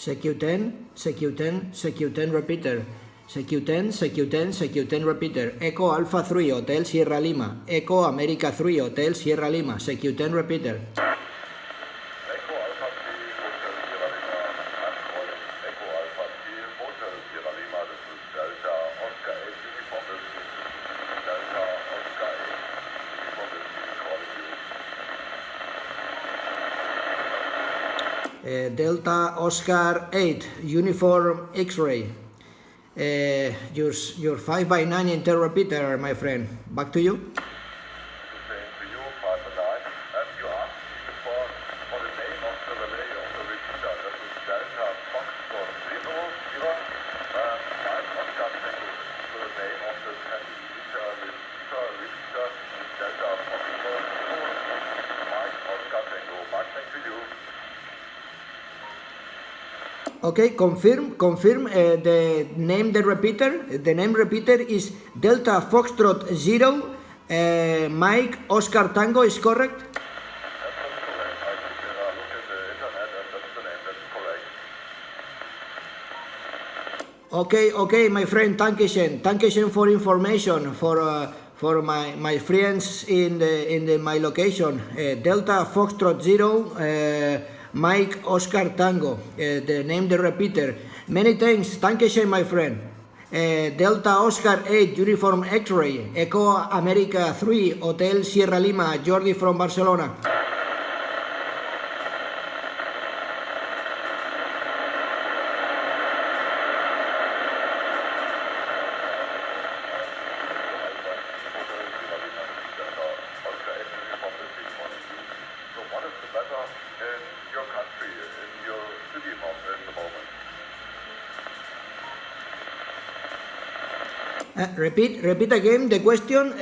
CQ10 repeater. CQ10 repeater. Echo Alpha 3 Hotel Sierra Lima. Echo America 3 Hotel Sierra Lima. CQ10 repeater. Echo Alpha 3 Hotel Sierra Lima. I'm calling Echo Alpha 3 Hotel Sierra Lima. This is Delta Oscar 8 Uniform Whiskey. Delta Oscar 8 Uniform Whiskey calling you. Delta Oscar 8 Uniform X-ray. Your 5x9 inter repeater, my friend. Back to you. The same to you, 5 and 9. And you asked me before for the name of the relay of the repeater. That is Delta Foxtrot 0, 0. Mike Oscar Tango. The name of the 10-meter repeater is Delta Foxtrot 0. Mike Oscar Tango. Mike, thank you. Okay, confirm the name the repeater. The name repeater is Delta Foxtrot 0 Mike Oscar Tango, is correct? That's correct. I took a look at the internet and that's the name, that's correct. Okay, my friend, Dankeschön for information for my friends in my location. Delta Foxtrot 0 Mike Oscar Tango, the name the repeater. Many thanks, Dankeschön, my friend. Delta Oscar 8 Uniform X-ray, Echo America 3 Hotel Sierra Lima, Jordi from Barcelona. Repeat again the question,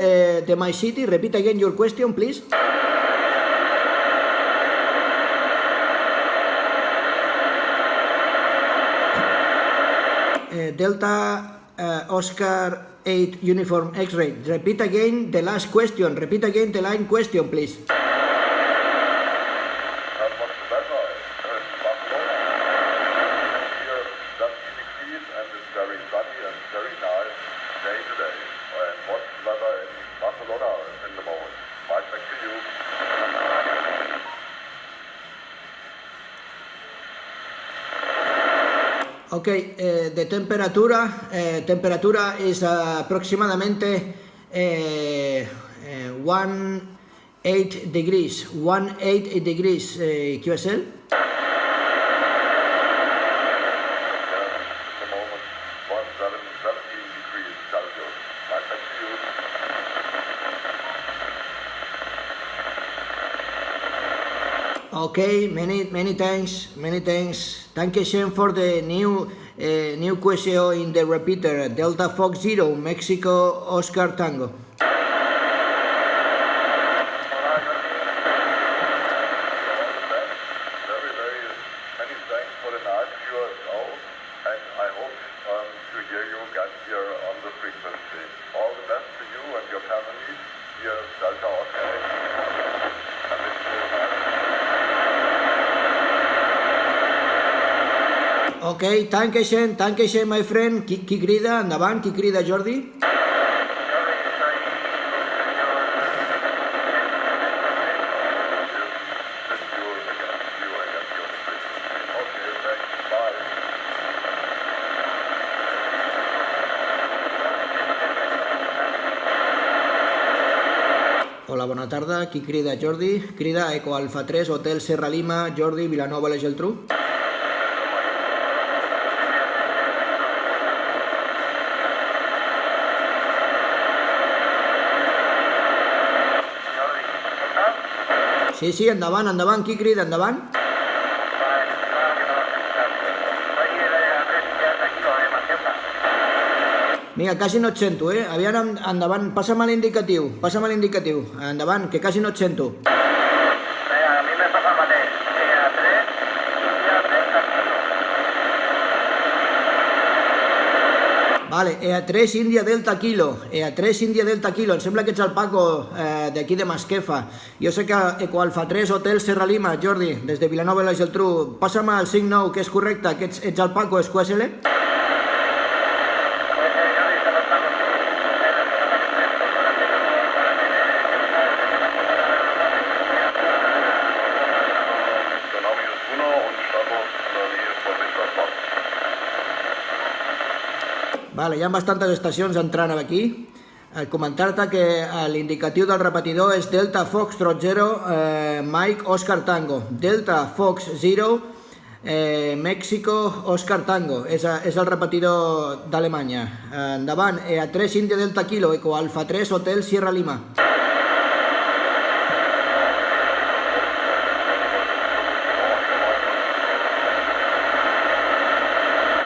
my city. Repeat again your question, please. Delta Oscar 8 Uniform X-ray. Repeat again the last question. Repeat again the line question, please. Okay, the temperatura is aproximadamente 18 degrees QSL. Okay, many thanks. Dankeschön for the new question in the repeater. Delta Fox 0 Mexico Oscar Tango. Okay, Dankeschön, my friend. Qui crida? Endavant, qui crida, Jordi? Hola, bona tarda. Qui crida, Jordi? Crida Eco Alfa 3, Hotel Serra Lima, Jordi, Vilanova, la Geltrú. Sí, endavant, qui crida, endavant? Mira, quasi no et sento, Aviam, endavant, passa'm l'indicatiu, endavant, que quasi no et sento. A mi me passa el mateix, a 3, i a 3, Vale, EA3 India Delta Kilo, EA3 India Delta Kilo, em sembla que ets el Paco d'aquí de Masquefa. Jo sé que Eco Alfa 3 Hotel Serra Lima, Jordi, des de Vilanova i la Geltrú. Passa'm el 5-9, que és correcte, que ets el Paco, és QSL? Vale, hi ha bastantes estacions entrant aquí. Comentar-te que l'indicatiu del repetidor és Delta Foxtrot 0, Mike Oscar Tango. Delta Fox 0, México Oscar Tango. És el repetidor d'Alemanya. Endavant, EA3 India Delta Kilo, Eco Alfa 3 Hotel Sierra Lima.